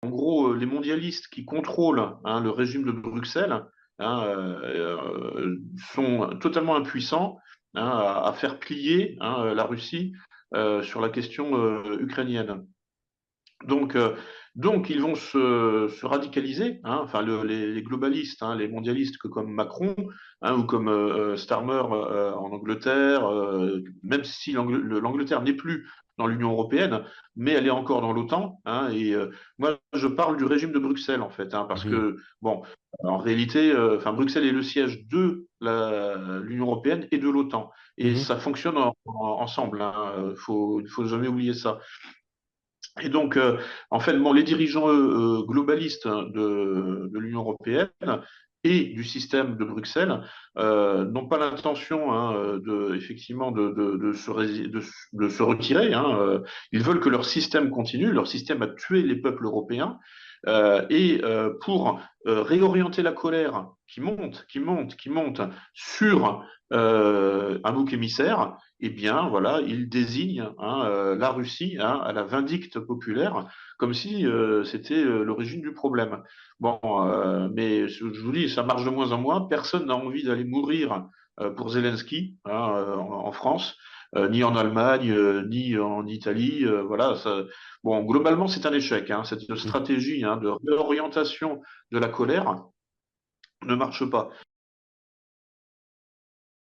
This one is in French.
En gros, les mondialistes qui contrôlent le régime de Bruxelles sont totalement impuissants à faire plier la Russie sur la question ukrainienne. Donc, euh, donc, ils vont se radicaliser, enfin les globalistes, les mondialistes comme Macron ou comme Starmer en Angleterre, même si l'Angleterre n'est plus dans l'Union européenne, mais elle est encore dans l'OTAN. Et moi, je parle du régime de Bruxelles en fait, parce Mhm, que bon, en réalité, enfin Bruxelles est le siège de l'Union européenne et de l'OTAN, et mhm, ça fonctionne ensemble. Faut jamais oublier ça. Et donc, en fait, bon, les dirigeants globalistes de l'Union européenne et du système de Bruxelles n'ont pas l'intention effectivement de se retirer. Ils veulent que leur système continue. Leur système a tué les peuples européens. Et pour réorienter la colère qui monte sur un bouc émissaire, eh bien, voilà, il désigne la Russie à la vindicte populaire, comme si c'était l'origine du problème. Bon, mais je vous dis, ça marche de moins en moins. Personne n'a envie d'aller mourir pour Zelensky en France, ni en Allemagne, ni en Italie. Voilà, ça, bon, globalement, c'est un échec. Cette mhm. stratégie de réorientation de la colère ne marche pas.